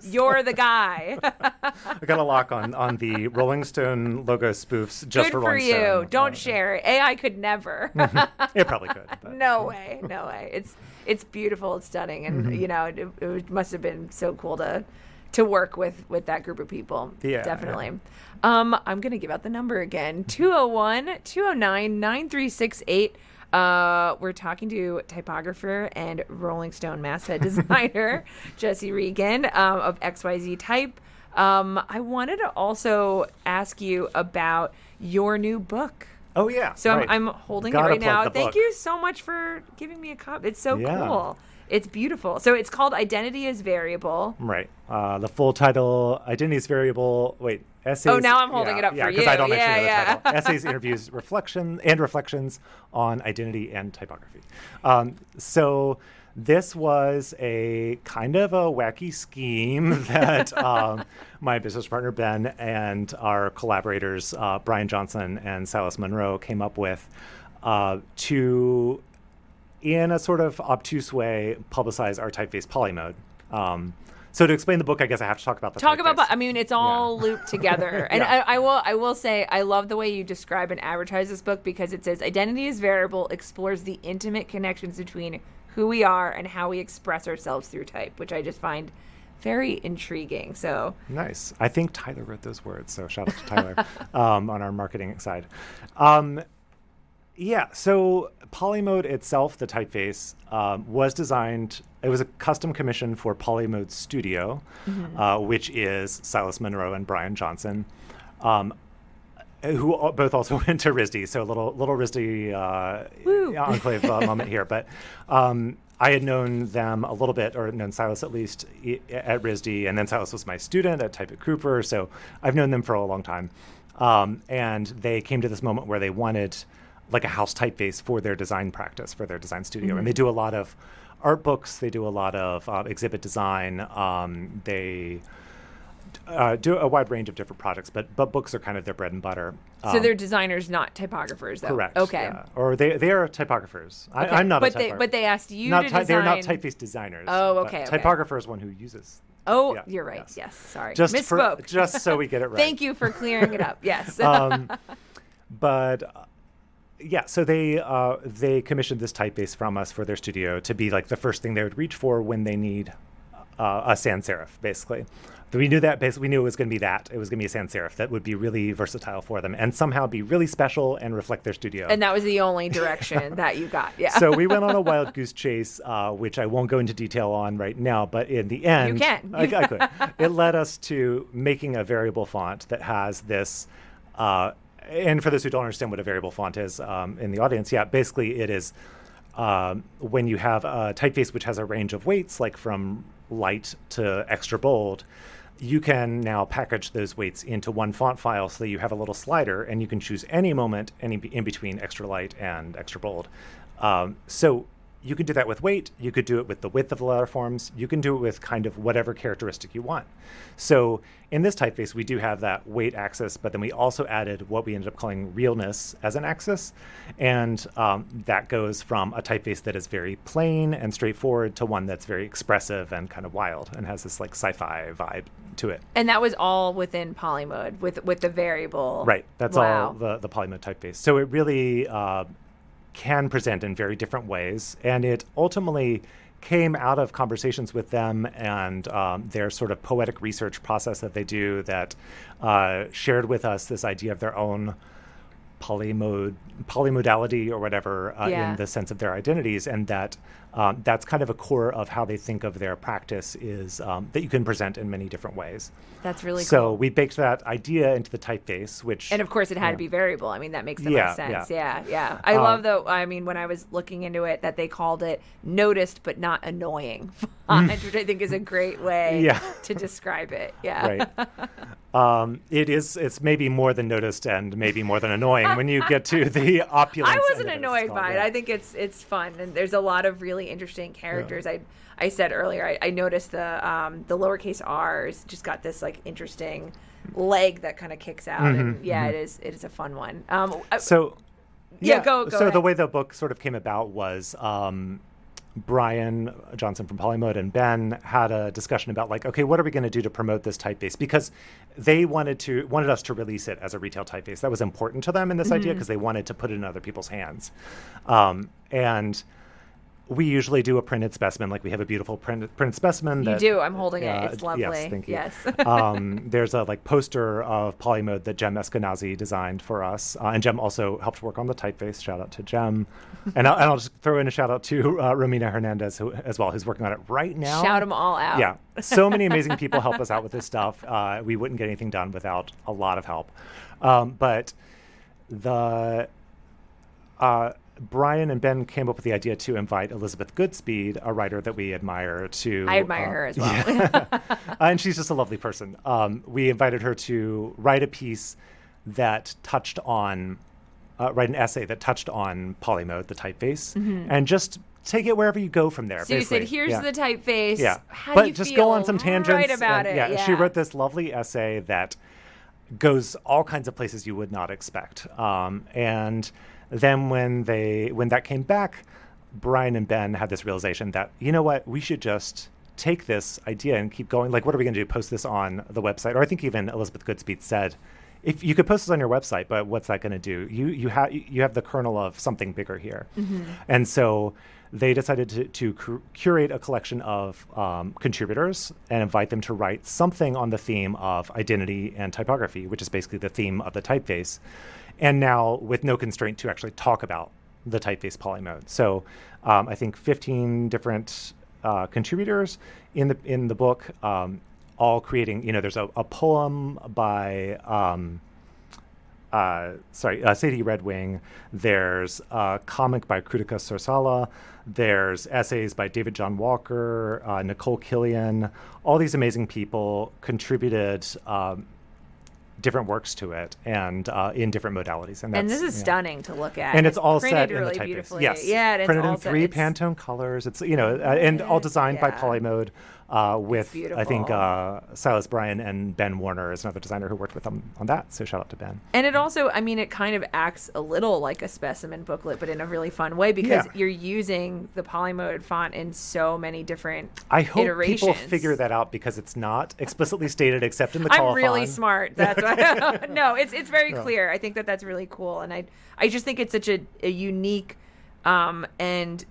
You're the guy. I got a lock on the Rolling Stone logo spoofs just Good for for Rolling you. Stone. Don't share it. AI could never. It probably could. But. No way. It's beautiful. It's stunning, and it must have been so cool to work with that group of people. Yeah, definitely. Yeah. I'm gonna give out the number again: 201-209-9368. We're talking to typographer and Rolling Stone masthead designer Jesse Regan of XYZ Type. I wanted to also ask you about your new book. Oh, yeah. So right. I'm holding Gotta it right now. plug the Thank book. you so much for giving me a copy. It's so cool. It's beautiful. So it's called Identity is Variable. Right. The full title, Identity is Variable. Wait, Essays. Oh, now I'm holding it up for you. Yeah, because I don't actually know the title. Essays, Interviews, Reflections on Identity and Typography. So this was a kind of a wacky scheme that my business partner Ben and our collaborators, Brian Johnson and Silas Monroe, came up with to, in a sort of obtuse way, publicize our typeface Polymode. So to explain the book, I guess I have to talk about the typeface. It's all looped together. And I will say, I love the way you describe and advertise this book, because it says Identity is Variable explores the intimate connections between who we are and how we express ourselves through type, which I just find very intriguing. So nice. I think Tyler wrote those words, so shout out to Tyler on our marketing side. So Polymode itself, the typeface, was designed. It was a custom commission for Polymode Studio, which is Silas Monroe and Brian Johnson, who both also went to RISD. So a little RISD enclave moment here. But I had known them a little bit, or known Silas at least, at RISD, and then Silas was my student at Type at Cooper. So I've known them for a long time. And they came to this moment where they wanted like a house typeface for their design practice, for their design studio. And they do a lot of art books. They do a lot of exhibit design. They do a wide range of different projects, but books are kind of their bread and butter. So they're designers, not typographers, though. Correct. Okay. Yeah. Or they are typographers. Okay. I'm not a typographer. But they asked you to design. They're not typeface designers. Oh, okay. Typographer is one who uses. Oh, yeah, you're right. Yes. Sorry. Just misspoke. Just so we get it right. Thank you for clearing it up. Yes. So they commissioned this typeface from us for their studio to be like the first thing they would reach for when they need a sans serif, basically. We knew that basically. We knew it was going to be that. It was going to be a sans serif that would be really versatile for them and somehow be really special and reflect their studio. And that was the only direction that you got. Yeah. So we went on a wild goose chase, which I won't go into detail on right now. But in the end, you can. I could. It led us to making a variable font that has this. And for those who don't understand what a variable font is in the audience, basically it is when you have a typeface which has a range of weights, like from light to extra bold. You can now package those weights into one font file so that you have a little slider and you can choose any moment in between extra light and extra bold. So you can do that with weight. You could do it with the width of the letter forms. You can do it with kind of whatever characteristic you want. So in this typeface, we do have that weight axis, but then we also added what we ended up calling realness as an axis. And that goes from a typeface that is very plain and straightforward to one that's very expressive and kind of wild and has this like sci-fi vibe to it. And that was all within Polymode with the variable. Right. That's wow. all the Polymode typeface. So it really can present in very different ways. And it ultimately came out of conversations with them and their sort of poetic research process that they do that shared with us this idea of their own polymodality or whatever in the sense of their identities, and that that's kind of a core of how they think of their practice is that you can present in many different ways. That's really cool. So we baked that idea into the typeface, which... And of course it had to be variable. I mean, that makes the most sense. Yeah. I love, though, I mean, when I was looking into it, that they called it noticed but not annoying font, which I think is a great way to describe it. Yeah. Right. It's maybe more than noticed and maybe more than annoying when you get to the opulence. I wasn't annoyed by it. I think it's fun, and there's a lot of really interesting characters. I said earlier, I noticed the lowercase r's just got this like interesting leg that kind of kicks out, and it is a fun one. Go So ahead. The way the book sort of came about was Brian Johnson from Polymode and Ben had a discussion about like, okay, what are we going to do to promote this typeface? Because they wanted us to release it as a retail typeface. That was important to them in this idea because they wanted to put it in other people's hands. And we usually do a printed specimen. Like we have a beautiful printed specimen. You do. I'm holding it. It's lovely. Yes, thank you. Yes. There's a like poster of Polymode that Jem Eskenazi designed for us, and Jem also helped work on the typeface. Shout out to Jem, and I'll just throw in a shout out to Romina Hernandez as well, who's working on it right now. Shout them all out. Yeah, so many amazing people help us out with this stuff. We wouldn't get anything done without a lot of help, but the. Brian and Ben came up with the idea to invite Elizabeth Goodspeed, a writer that we admire, to... I admire her as well. Yeah. And she's just a lovely person. We invited her to write a piece that touched on... write an essay that touched on Polymode, the typeface, and just take it wherever you go from there. So basically. You said, here's the typeface. Yeah. How but do you just feel go on some tangents. Right about it. Yeah, she wrote this lovely essay that goes all kinds of places you would not expect. And... Then when that came back, Brian and Ben had this realization that, you know what, we should just take this idea and keep going. Like, what are we going to do? Post this on the website? Or I think even Elizabeth Goodspeed said, if you could post this on your website, but what's that going to do? You have the kernel of something bigger here. And so they decided to curate a collection of contributors and invite them to write something on the theme of identity and typography, which is basically the theme of the typeface. And now with no constraint to actually talk about the typeface Polymode. So I think 15 different contributors in the book, all creating, there's a poem by, Sadie Redwing. There's a comic by Krutika Sorsala. There's essays by David John Walker, Nicole Killian. All these amazing people contributed different works to it and in different modalities. And this is stunning to look at. And it's all set in really the typeface. Beautifully. Yes. Yeah, and printed in 3 Pantone colors. It's and all designed by Polymode with I think Silas Bryan and Ben Warner is another designer who worked with them on that. So shout out to Ben. And it also, I mean, it kind of acts a little like a specimen booklet, but in a really fun way because you're using the Polymode font in so many different iterations. People figure that out because it's not explicitly stated except in the colophon. I'm really smart. That's why. No, it's very clear. I think that's really cool, and I just think it's such a unique and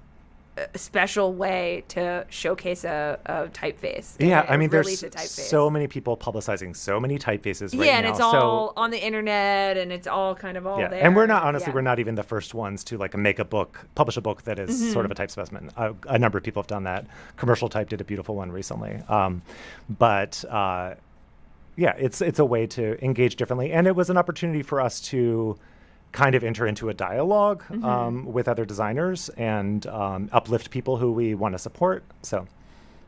a special way to showcase a typeface. Yeah, I mean, release there's a typeface. so many people publicizing so many typefaces right now. Yeah, and it's all on the internet, and it's all kind of all there. And we're not, honestly, we're not even the first ones to like publish a book that is sort of a type specimen. A number of people have done that. Commercial Type did a beautiful one recently. Yeah, it's a way to engage differently. And it was an opportunity for us to kind of enter into a dialogue with other designers and uplift people who we want to support. So,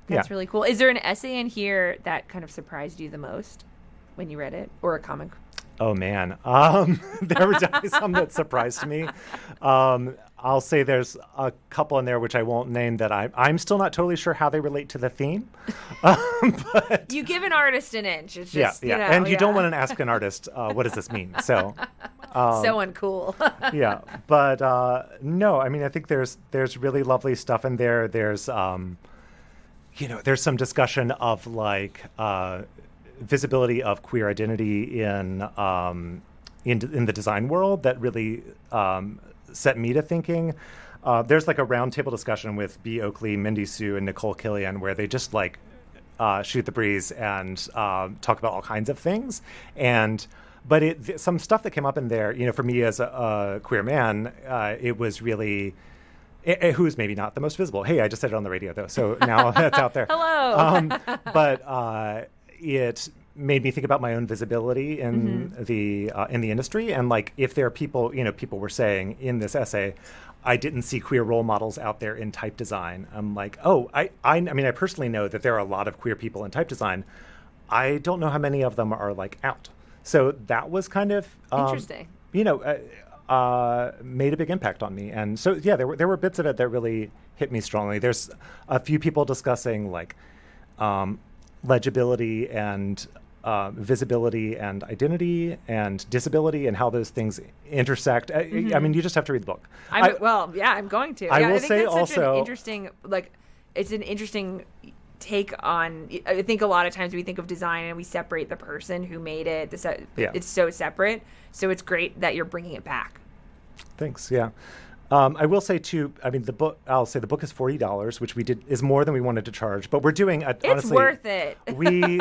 That's really cool. Is there an essay in here that kind of surprised you the most when you read it, or a comic? Oh, man. There were definitely some that surprised me. I'll say there's a couple in there which I won't name that I'm still not totally sure how they relate to the theme. But you give an artist an inch. It's just, and you don't want to ask an artist, what does this mean? So so uncool. Yeah, but no, I mean, I think there's really lovely stuff in there. There's there's some discussion of like visibility of queer identity in the design world that really set me to thinking. There's like a roundtable discussion with B. Oakley, Mindy Sue, and Nicole Killian where they just like shoot the breeze and talk about all kinds of things. But some stuff that came up in there, for me as a queer man, it was really, who's maybe not the most visible. Hey, I just said it on the radio though, so now that's out there. Hello. But it made me think about my own visibility in the industry, and like if there are people, people were saying in this essay, I didn't see queer role models out there in type design. I'm like, I mean, I personally know that there are a lot of queer people in type design. I don't know how many of them are like out. So that was kind of interesting. Made a big impact on me, and so yeah, there were bits of it that really hit me strongly. There's a few people discussing like legibility and visibility and identity and disability and how those things intersect. I mean, you just have to read the book. I'm going to. I will think say that's such also an interesting, it's an interesting take on. I think a lot of times we think of design and we separate the person who made it. It's so separate. So it's great that you're bringing it back. Thanks. Yeah. I will say too, I mean, the book is $40, which is more than we wanted to charge, but we're doing it's honestly, worth it. we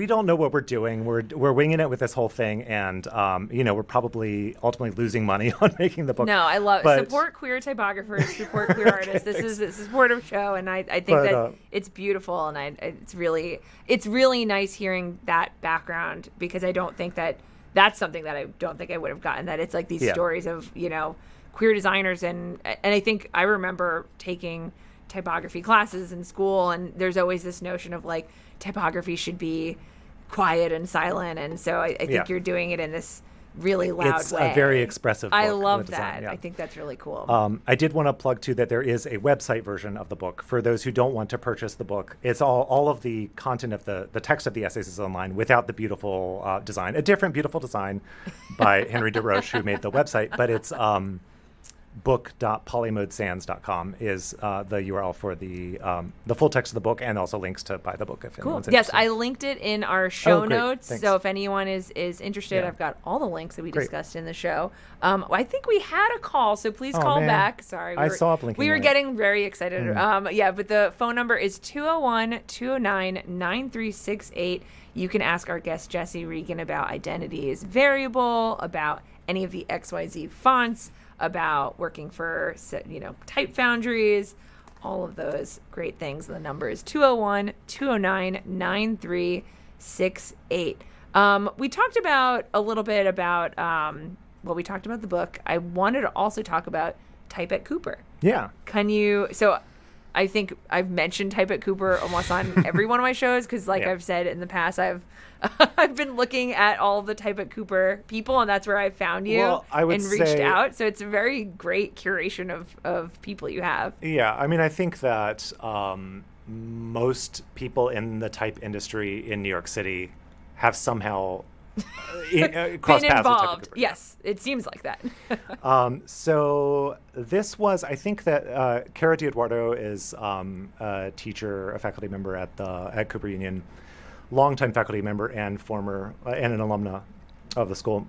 don't know what we're doing. We're winging it with this whole thing. And, we're probably ultimately losing money on making the book. No, I love it. Support queer typographers, support queer artists. This is a supportive show. And I think that it's beautiful. And it's really nice hearing that background, because I don't think that's something that I don't think I would have gotten, that it's like these stories of, queer designers, and I think I remember taking typography classes in school, and there's always this notion of like typography should be quiet and silent, and so I think you're doing it in this really loud way. It's a very expressive book. I love design, that. I think that's really cool. I did want to plug too that there is a website version of the book for those who don't want to purchase the book. It's all of the content of the text of the essays is online without the beautiful design. A different beautiful design by Henry DeRoche, who made the website, but it's book.polymodesands.com is the URL for the full text of the book, and also links to buy the book if anyone's interested. Yes, I linked it in our show notes. Thanks. So if anyone is interested, I've got all the links that we discussed in the show. I think we had a call, so please call back. Sorry. I saw a blinking We were light. getting very excited. But the phone number is 201-209-9368. You can ask our guest, Jesse Ragan, about identity is variable, about any of the XYZ fonts, about working for, type foundries, all of those great things. The number is 201-209-9368. We talked about a little bit about, we talked about the book. I wanted to also talk about Type at Cooper. Yeah. So I think I've mentioned Type at Cooper almost on every one of my shows, because I've said in the past, I've been looking at all the Type at Cooper people, and that's where I found you and reached out. So it's a very great curation of people you have. Yeah, I mean, I think that most people in the type industry in New York City have somehow crossed been paths involved. with Type at Cooper. Yes, it seems like that. So this was, I think that Cara DiEduardo is a teacher, a faculty member at Cooper Union, longtime faculty member and former and an alumna of the school,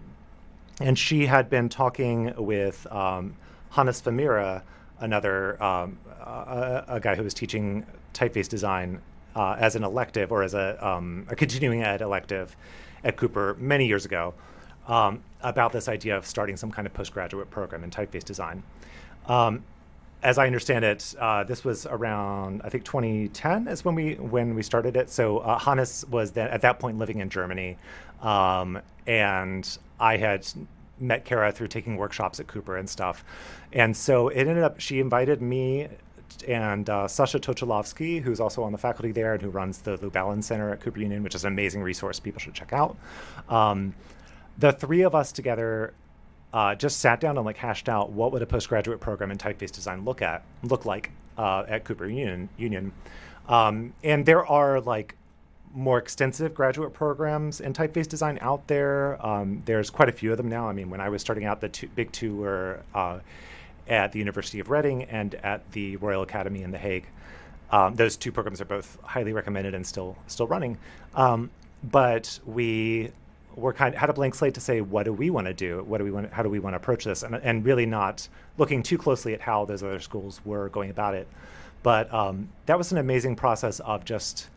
and she had been talking with Hannes Famira another a guy who was teaching typeface design as an elective or as a continuing ed elective at Cooper many years ago about this idea of starting some kind of postgraduate program in typeface design. As I understand it, this was around, I think, 2010 is when we started it. So Hannes was then at that point living in Germany, and I had met Kara through taking workshops at Cooper and stuff. And so it ended up, she invited me and Sasha Tochilovsky, who's also on the faculty there and who runs the Lubalin Center at Cooper Union, which is an amazing resource people should check out. The three of us together just sat down and hashed out what would a postgraduate program in typeface design look like at Cooper Union. And there are more extensive graduate programs in typeface design out there. There's quite a few of them now. I mean, when I was starting out, the big two were at the University of Reading and at the Royal Academy in The Hague. Those two programs are both highly recommended and still running. But we had a blank slate to say, what do we want to do? How do we want to approach this? And really not looking too closely at how those other schools were going about it. But that was an amazing process of just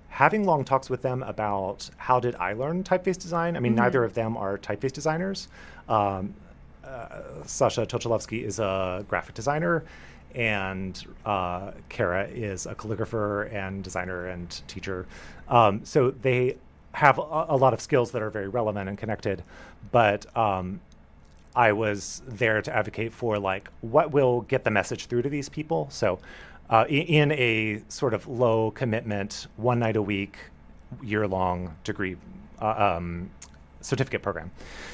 having long talks with them about how did I learn typeface design. I mean, neither of them are typeface designers. Sasha Tochilovsky is a graphic designer, and Kara is a calligrapher and designer and teacher. So they have a lot of skills that are very relevant and connected, but I was there to advocate for what will get the message through to these people. So in a sort of low commitment, 1 night a week, year-long degree certificate program.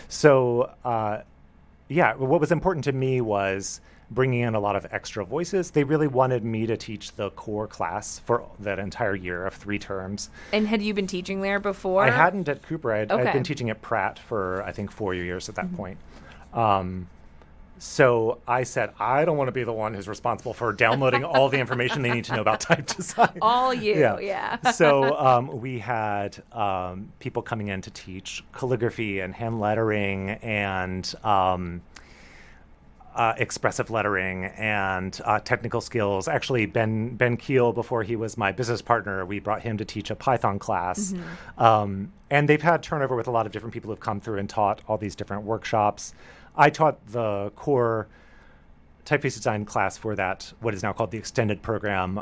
So what was important to me was bringing in a lot of extra voices. They really wanted me to teach the core class for that entire year of 3 terms. And had you been teaching there before? I hadn't at Cooper. I'd been teaching at Pratt for, I think, 4 years at that point. So I said, I don't want to be the one who's responsible for downloading all the information they need to know about type design. All you, yeah. So we had people coming in to teach calligraphy and hand lettering and expressive lettering and technical skills. Actually, Ben Keel, before he was my business partner, we brought him to teach a Python class. And they've had turnover with a lot of different people who've come through and taught all these different workshops. I taught the core typeface design class for that, what is now called the extended program,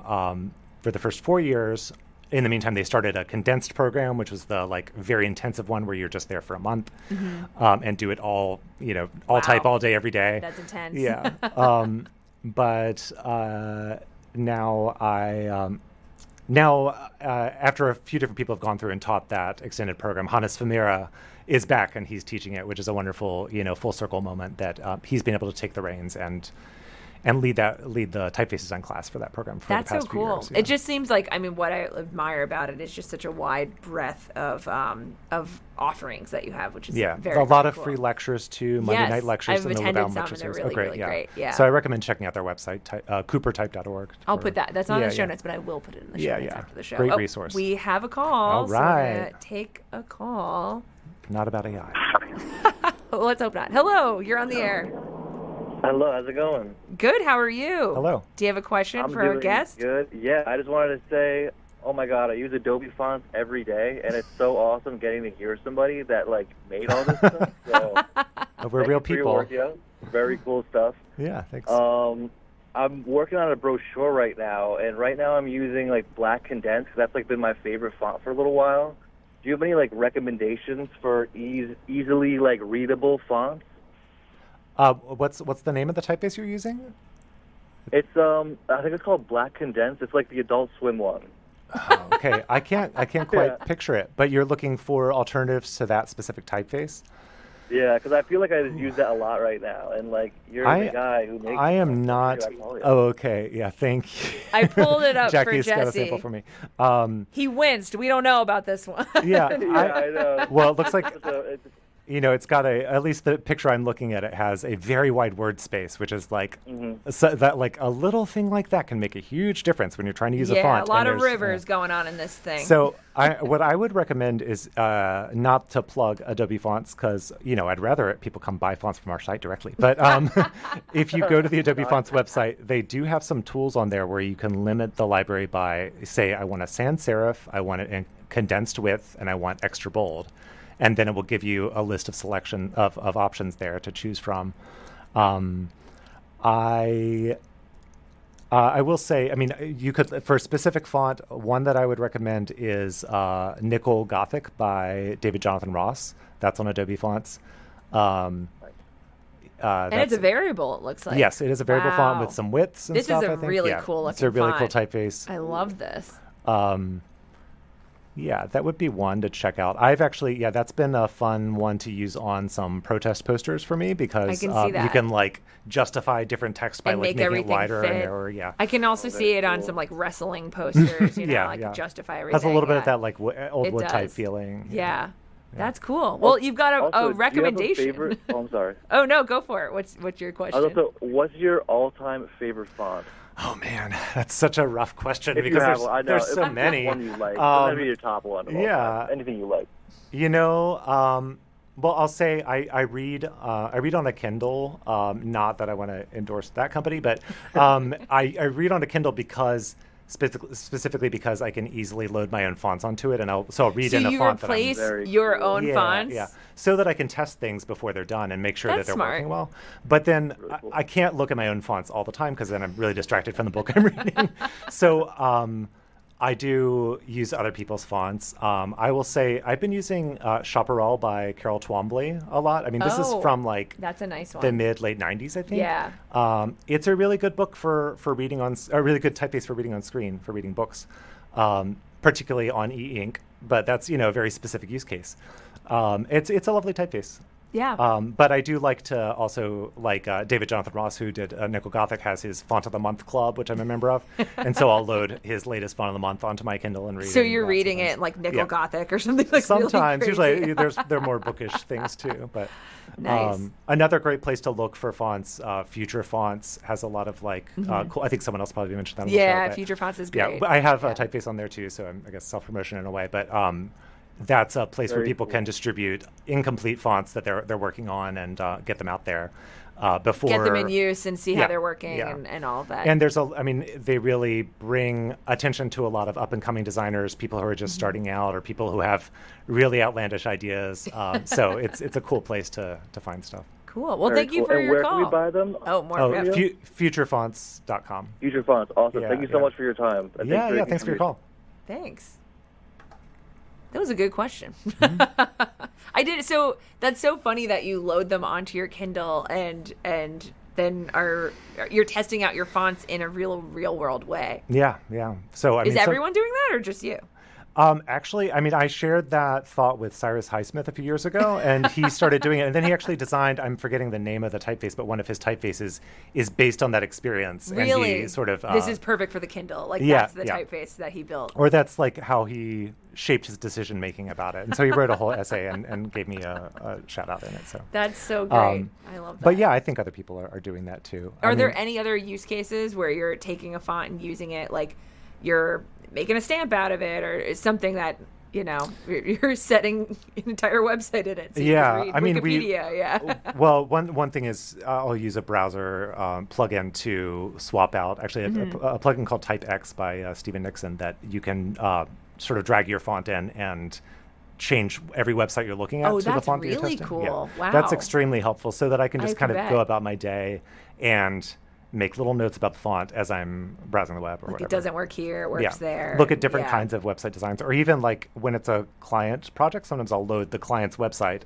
for the first 4 years. In the meantime, they started a condensed program, which was the very intensive one where you're just there for a month and do it all, type all day, every day. That's intense. Yeah. But now after a few different people have gone through and taught that extended program, Hannes Famira is back and he's teaching it, which is a wonderful, full circle moment that he's been able to take the reins and lead the typeface design class for that program for the past few years. Yeah. It just seems like, what I admire about it is just such a wide breadth of offerings that you have, which is very, a lot of cool. free lectures too, Monday night lectures and the Lubalin lectures. They're really great. Yeah. So I recommend checking out their website, coopertype.org. I'll put that. That's not in the show notes, but I will put it in the show notes after the show. Great resource. We have a call. All right. So we're gonna take a call. Not about AI. Well, let's hope not. Hello, you're on the air. Hello, how's it going? Good, how are you? Hello. Do you have a question for our guest? Good. Yeah, I just wanted to say, oh my God, I use Adobe fonts every day, and it's so awesome getting to hear somebody that made all this stuff. So we're real people. Very cool stuff. Yeah, thanks. I'm working on a brochure right now, and right now I'm using black condensed. That's been my favorite font for a little while. Do you have any recommendations for easily readable fonts? What's the name of the typeface you're using? It's I think it's called Black Condensed. It's the Adult Swim one. Oh, okay. I can't quite picture it, but you're looking for alternatives to that specific typeface? Yeah, because I feel like I just use that a lot right now, and you're the guy who makes. I am not. Oh, okay. Yeah, thank you. I pulled it up Jackie's for Jesse. Got a sample for me. He winced. We don't know about this one. Yeah, I know. Well, it looks like it's got at least the picture I'm looking at, it has a very wide word space, which is like, so that like a little thing like that can make a huge difference when you're trying to use a font. Yeah, a lot of rivers going on in this thing. So what I would recommend is not to plug Adobe Fonts because, I'd rather people come buy fonts from our site directly. But if you go to the Adobe Fonts website, they do have some tools on there where you can limit the library by, say, I want a sans serif, I want it in condensed width, and I want extra bold. And then it will give you a list of selection of options there to choose from. I will say, you could, for a specific font, one that I would recommend is Nickel Gothic by David Jonathan Ross. That's on Adobe Fonts. And it's a variable, it looks like. Yes, it is a variable font with some widths and stuff, This is a really cool looking font. It's a really cool typeface. I love this. Yeah, that would be one to check out. I've actually, that's been a fun one to use on some protest posters for me because you can like justify different text by like making it wider and narrower. I can also see it on some like wrestling posters, justify everything. Has a little bit of that like old wood type feeling. Yeah. That's cool. Well, you've got a recommendation. Do you have a favorite? Oh, I'm sorry. Oh no, go for it. What's your question? Also, what's your all-time favorite font? Oh man, that's such a rough question if because there's so many. One you like. Doesn't be your top one. Anything you like. Well, I'll say I read on a Kindle. Not that I want to endorse that company, but I read on a Kindle because specifically because I can easily load my own fonts onto it, and I'll read in a font that I'm you replace your own fonts? Yeah, so that I can test things before they're done and make sure that they're smart. working well. But then I can't look at my own fonts all the time because then I'm really distracted from the book I'm reading. So I do use other people's fonts. I will say I've been using Chaparral by Carol Twombly a lot. This is from that's a nice one. The late 90s, I think. Yeah. It's a really good book for reading on, a really good typeface for reading on screen, for reading books, particularly on e-ink. But that's, a very specific use case. It's a lovely typeface. Yeah. But I do like to also, David Jonathan Ross, who did Nickel Gothic, has his Font of the Month club, which I'm a member of. And so I'll load his latest Font of the Month onto my Kindle and read it. So you're reading it like Nickel Gothic or something like that? Sometimes. Really usually there are more bookish things too. But nice. Another great place to look for fonts, Future Fonts has a lot of cool, I think someone else probably mentioned that on the show. Yeah, Future Fonts is great. Yeah, I have a typeface on there too, so I'm, I guess, self-promotion in a way. But that's a place where people can distribute incomplete fonts that they're working on and get them out there before. Get them in use and see how they're working and all of that. And they really bring attention to a lot of up and coming designers, people who are just starting out or people who have really outlandish ideas. So it's a cool place to find stuff. Cool. Well, thank you for your call. Where can we buy them? Futurefonts.com. Future Fonts. Awesome. Thank you so much for your time. Thanks for your call. Thanks. That was a good question. I did. So that's so funny that you load them onto your Kindle and then you're testing out your fonts in a real world way. Yeah. So is everyone doing that or just you? Actually, I shared that thought with Cyrus Highsmith a few years ago, and he started doing it. And then he actually designed, I'm forgetting the name of the typeface, but one of his typefaces is based on that experience. Really? And he sort of, this is perfect for the Kindle. That's the typeface that he built. Or that's how he shaped his decision-making about it. And so he wrote a whole essay and gave me a shout-out in it. So that's so great. I love that. But yeah, I think other people are doing that too. Are there any other use cases where you're taking a font and using it, like you're making a stamp out of it, or something that you're setting an entire website in it? So you can read Wikipedia. Well, one thing is I'll use a browser plugin to swap out a plugin called TypeX by Stephen Nixon that you can sort of drag your font in and change every website you're looking at to the font really that you're testing. Cool. Yeah. Wow. That's extremely helpful so that I can just kind of go about my day and make little notes about the font as I'm browsing the web or whatever. It doesn't work here, it works there. Look at different kinds of website designs. Or even when it's a client project, sometimes I'll load the client's website,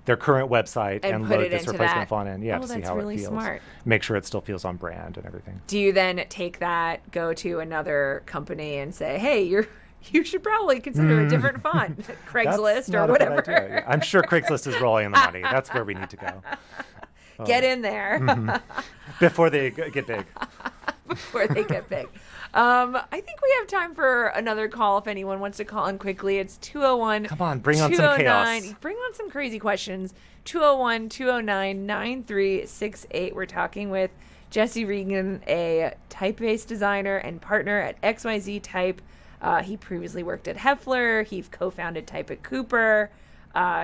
their current website, and load this replacement font in. Yeah, to see how really it feels. Smart. Make sure it still feels on brand and everything. Do you then take that, go to another company and say, hey, you should probably consider a different font, Craigslist or whatever. Yeah. I'm sure Craigslist is rolling in the money. That's where we need to go. Get in there. Before they get big. Before they get big. I think we have time for another call if anyone wants to call in quickly. It's 201. Come on, bring on some chaos. Bring on some crazy questions. 201-209-9368. We're talking with Jesse Ragan, a Typeface designer and partner at XYZ Type. He previously worked at Heffler. He co-founded Type at Cooper.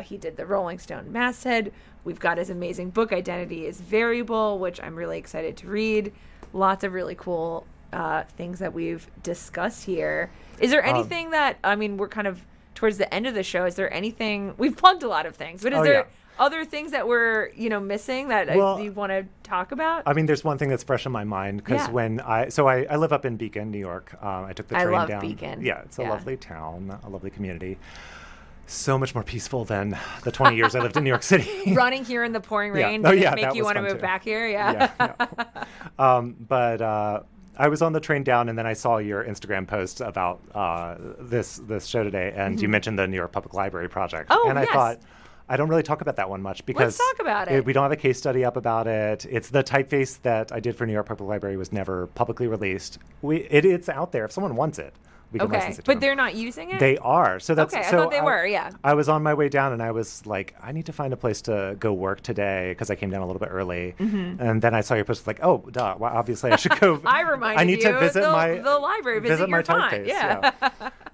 He did the Rolling Stone masthead. We've got his amazing book, Identity is Variable, which I'm really excited to read. Lots of really cool things that we've discussed here. Is there anything that, I mean, we're kind of towards the end of the show. Is there anything, we've plugged a lot of things, but is there other things that we're, missing that you want to talk about? I mean, there's one thing that's fresh in my mind because when I live up in Beacon, New York. I took the train down. I love Beacon. Yeah, it's a lovely town, a lovely community. So much more peaceful than the 20 years I lived in New York City. Running here in the pouring rain make you want to move back here? Yeah. But I was on the train down, and then I saw your Instagram post about this show today, and you mentioned the New York Public Library project. Oh, and I thought, I don't really talk about that one much because let's talk about it. We don't have a case study up about it. It's the typeface that I did for New York Public Library was never publicly released. It's out there. If someone wants it, we can license it to them. They're not using it? They are. So that's I thought they were, yeah. I was on my way down, and I was like, I need to find a place to go work today because I came down a little bit early. And then I saw your post, like, oh, duh. Well, obviously, I should go. I need to visit the library, visit your typeface. Yeah.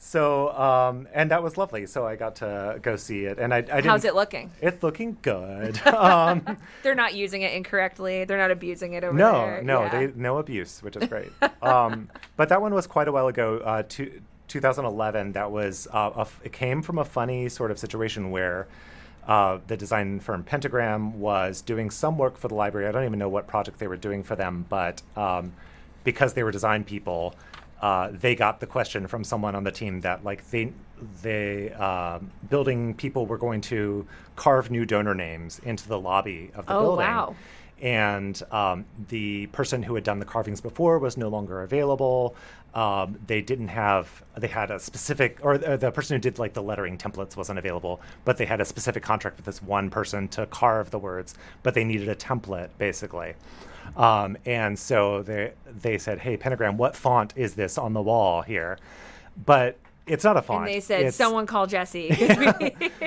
So, and that was lovely. So I got to go see it. And I didn't. How's it looking? It's looking good. They're not using it incorrectly. They're not abusing it over there. No, no abuse, which is great. But that one was quite a while ago. 2011. That was it came from a funny sort of situation where the design firm Pentagram was doing some work for the library. I don't even know what project they were doing for them, but because they were design people, they got the question from someone on the team that like they building people were going to carve new donor names into the lobby of the building. Oh, wow. And the person who had done the carvings before was no longer available. They had a specific, or the person who did like the lettering templates wasn't available, but they had a specific contract with this one person to carve the words, but they needed a template basically. And so they said, hey, Pentagram, what font is this on the wall here? But it's not a font. And they said, someone call Jesse.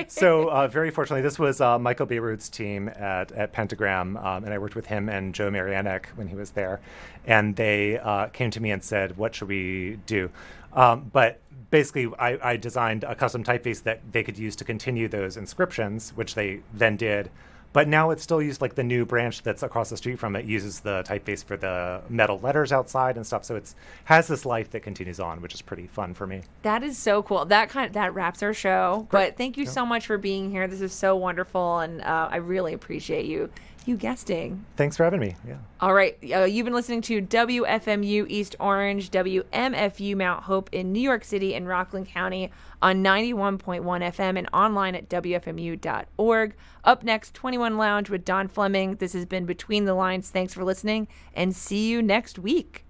So very fortunately, this was Michael Beirut's team at Pentagram, and I worked with him and Joe Marianek when he was there. And they came to me and said, what should we do? But basically, I designed a custom typeface that they could use to continue those inscriptions, which they then did. But now it's still used, like the new branch that's across the street from it uses the typeface for the metal letters outside and stuff. So it has this life that continues on, which is pretty fun for me. That is so cool. That wraps our show. Great. But thank you so much for being here. This is so wonderful, and I really appreciate you guesting. Thanks for having me. Yeah. All right. You've been listening to WFMU East Orange, WMFU Mount Hope in New York City and Rockland County on 91.1 FM and online at WFMU.org. Up next, 21 Lounge with Don Fleming. This has been Between the Lines. Thanks for listening, and see you next week.